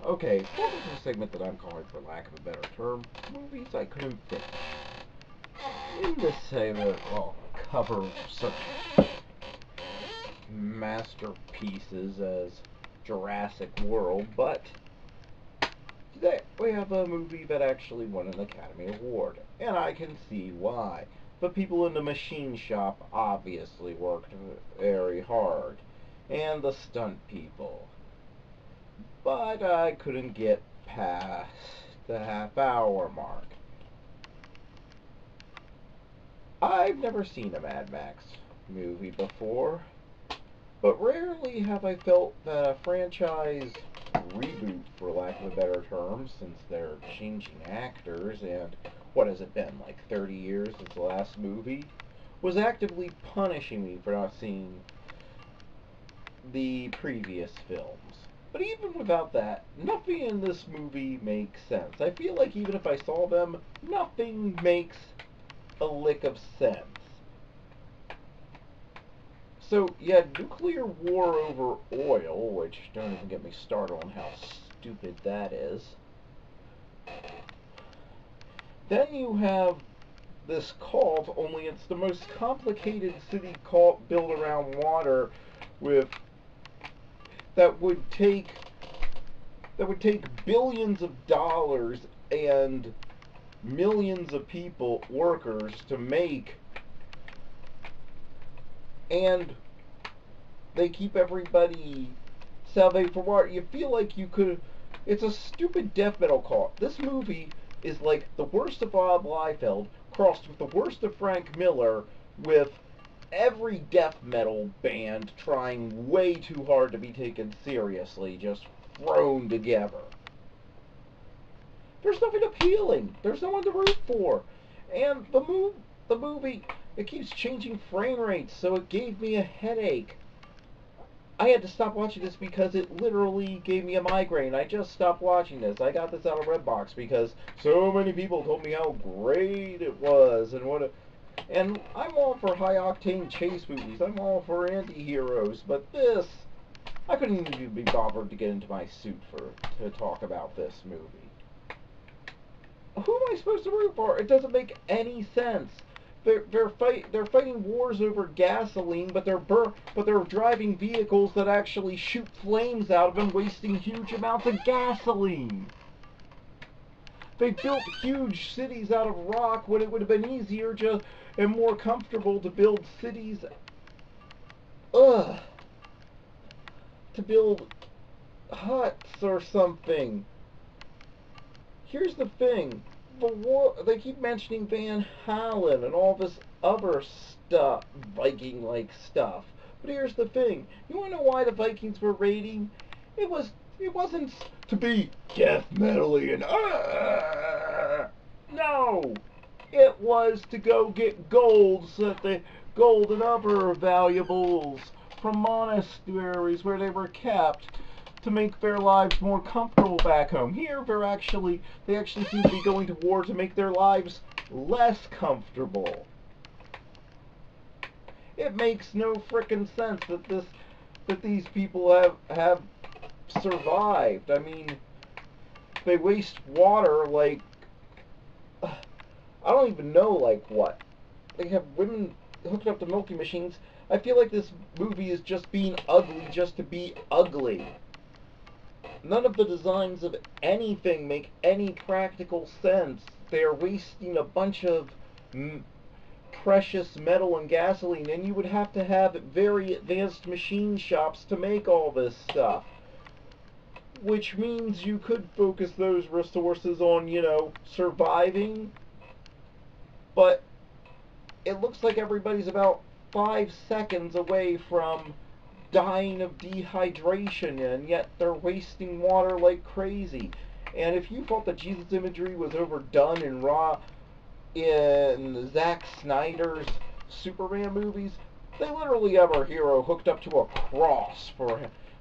Okay, welcome to the segment that I'm calling, for lack of a better term, movies I couldn't finish. In this segment, I'll cover such masterpieces as Jurassic World, but today we have a movie that actually won an Academy Award, and I can see why. The people in the machine shop obviously worked very hard, and the stunt people. But I couldn't get past the half-hour mark. I've never seen a Mad Max movie before, but rarely have I felt that a franchise reboot, for lack of a better term, since they're changing actors, and what has it been, like 30 years since the last movie, was actively punishing me for not seeing the previous films. But even without that, nothing in this movie makes sense. I feel like even if I saw them, nothing makes a lick of sense. So, you had nuclear war over oil, which don't even get me started on how stupid that is. Then you have this cult, only it's the most complicated city cult built around water with that would take billions of dollars and millions of people, workers, to make, and they keep everybody salvate for water. You feel like you could. It's a stupid death metal cult. This movie is like the worst of Bob Liefeld crossed with the worst of Frank Miller, with every death metal band trying way too hard to be taken seriously, just thrown together. There's nothing appealing. There's no one to root for. And the movie, it keeps changing frame rates, so it gave me a headache. I had to stop watching this because it literally gave me a migraine. I just stopped watching this. I got this out of Redbox because so many people told me how great it was and what. And I'm all for high-octane chase movies. I'm all for anti-heroes, but this, I couldn't even be bothered to get into my suit to talk about this movie. Who am I supposed to root for? It doesn't make any sense. They're fighting wars over gasoline, but they're driving vehicles that actually shoot flames out of them, wasting huge amounts of gasoline. They built huge cities out of rock when it would have been easier and more comfortable to build cities. To build huts or something. Here's the thing. The war, they keep mentioning Van Halen and all this other stuff, Viking-like stuff. But here's the thing. You want to know why the Vikings were raiding? It wasn't to be death metally and no. It was to go get gold, so that the gold and other valuables from monasteries where they were kept, to make their lives more comfortable back home. Here, they actually seem to be going to war to make their lives less comfortable. It makes no frickin' sense that these people have survived. I mean, they waste water like, I don't even know, like what. They have women hooked up to milking machines. I feel like this movie is just being ugly just to be ugly. None of the designs of anything make any practical sense. They are wasting a bunch of precious metal and gasoline, and you would have to have very advanced machine shops to make all this stuff. Which means you could focus those resources on, surviving. But it looks like everybody's about 5 seconds away from dying of dehydration, and yet they're wasting water like crazy. And if you thought that Jesus imagery was overdone in Zack Snyder's Superman movies, they literally have our hero hooked up to a cross for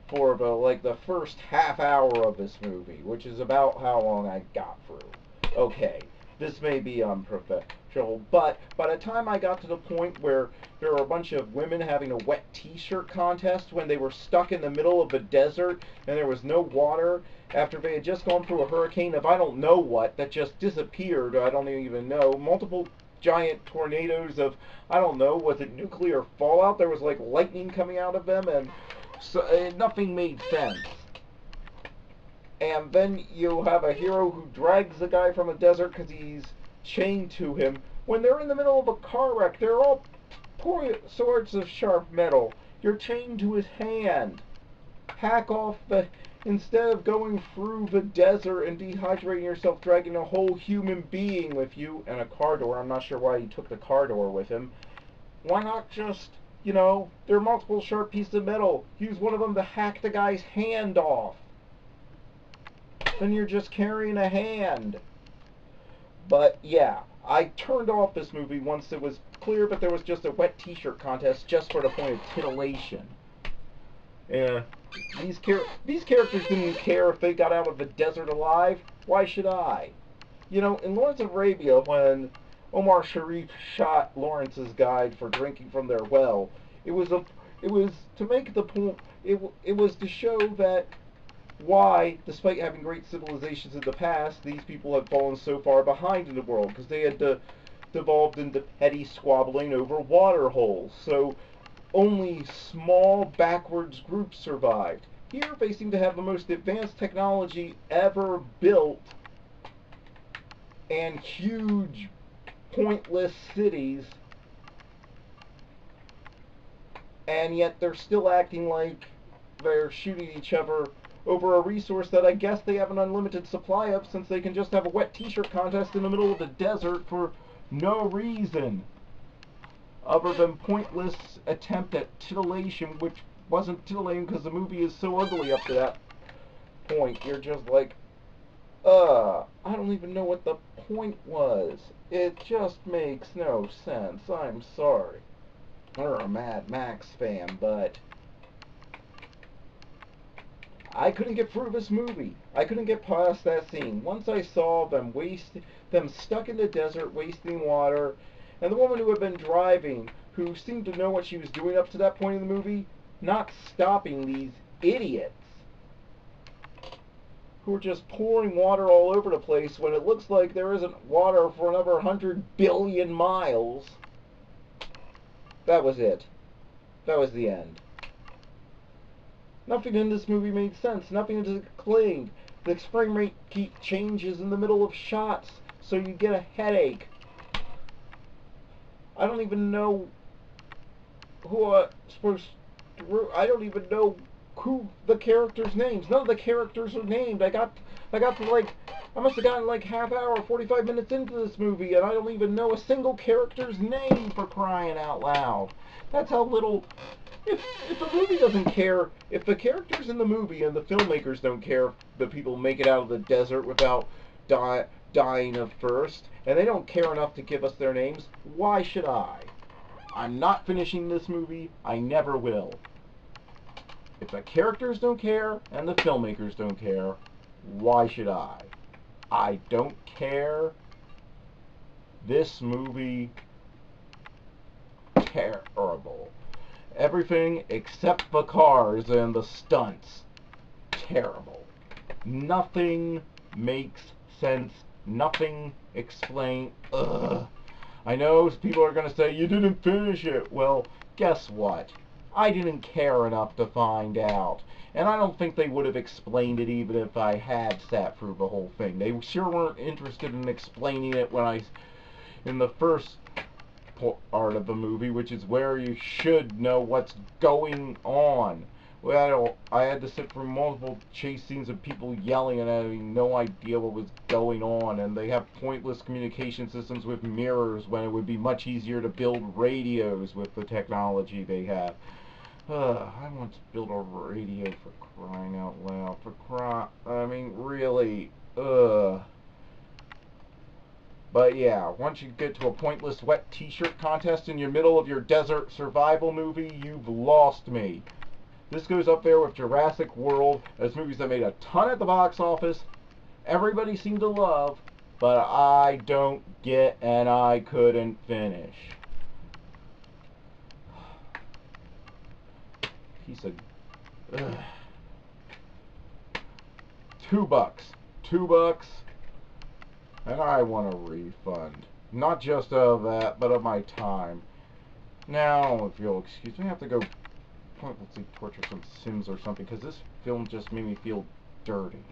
the first half hour of this movie, which is about how long I got through. Okay, this may be unprofessional, but by the time I got to the point where there were a bunch of women having a wet t-shirt contest when they were stuck in the middle of a desert and there was no water after they had just gone through a hurricane of I don't know what that just disappeared, I don't even know, multiple giant tornadoes of, I don't know, was it nuclear fallout? There was like lightning coming out of them, and so nothing made sense. And then you have a hero who drags the guy from a desert because he's chained to him. When they're in the middle of a car wreck, they're all swords of sharp metal. You're chained to his hand. Hack off the... Instead of going through the desert and dehydrating yourself, dragging a whole human being with you, and a car door, I'm not sure why he took the car door with him, why not just, you know, there are multiple sharp pieces of metal. Use one of them to hack the guy's hand off. Then you're just carrying a hand. But yeah, I turned off this movie once it was clear that there was just a wet t-shirt contest just for the point of titillation. Yeah, these characters didn't care if they got out of the desert alive. Why should I? You know, in Lawrence of Arabia, when Omar Sharif shot Lawrence's guide for drinking from their well, it was to make the point. It was to show that why, despite having great civilizations in the past, these people have fallen so far behind in the world, because they had devolved into petty squabbling over water holes. So only small backwards groups survived. Here they seem to have the most advanced technology ever built, and huge pointless cities, and yet they're still acting like they're shooting each other over a resource that I guess they have an unlimited supply of, since they can just have a wet t-shirt contest in the middle of the desert for no reason other than pointless attempt at titillation, which wasn't titillating because the movie is so ugly up to that point. You're just like, I don't even know what the point was. It just makes no sense. I'm sorry. You're a Mad Max fan, but I couldn't get through this movie. I couldn't get past that scene. Once I saw them stuck in the desert, wasting water, and the woman who had been driving, who seemed to know what she was doing up to that point in the movie, not stopping these idiots who are just pouring water all over the place when it looks like there isn't water for another 100 billion miles. That was it. That was the end. Nothing in this movie made sense. Nothing is explained. The frame rate changes in the middle of shots, so you get a headache. I don't even know who I'm supposed to... I don't even know who the characters' names. None of the characters are named. I got to like... I must have gotten like half hour, 45 minutes into this movie, and I don't even know a single character's name, for crying out loud. That's how little... If the movie doesn't care, if the characters in the movie and the filmmakers don't care if the people make it out of the desert without dying of thirst, and they don't care enough to give us their names, why should I? I'm not finishing this movie. I never will. If the characters don't care and the filmmakers don't care, why should I? I don't care. This movie, terrible. Everything except the cars and the stunts, terrible. Nothing makes sense. Nothing explained. Ugh. I know people are going to say, you didn't finish it. Well, guess what? I didn't care enough to find out. And I don't think they would have explained it even if I had sat through the whole thing. They sure weren't interested in explaining it in the first part of the movie, which is where you should know what's going on. Well, I had to sit through multiple chase scenes of people yelling and having no idea what was going on, and they have pointless communication systems with mirrors when it would be much easier to build radios with the technology they have. I want to build a radio, for crying out loud. I mean, really, But yeah, once you get to a pointless wet t-shirt contest in your middle of your desert survival movie, you've lost me. This goes up there with Jurassic World as movies that made a ton at the box office, everybody seemed to love, but I don't get and I couldn't finish. Piece of... Ugh. $2. $2, and I want a refund. Not just of that, but of my time. Now, if you'll excuse me, I have to go, let's see, torture some Sims or something, because this film just made me feel dirty.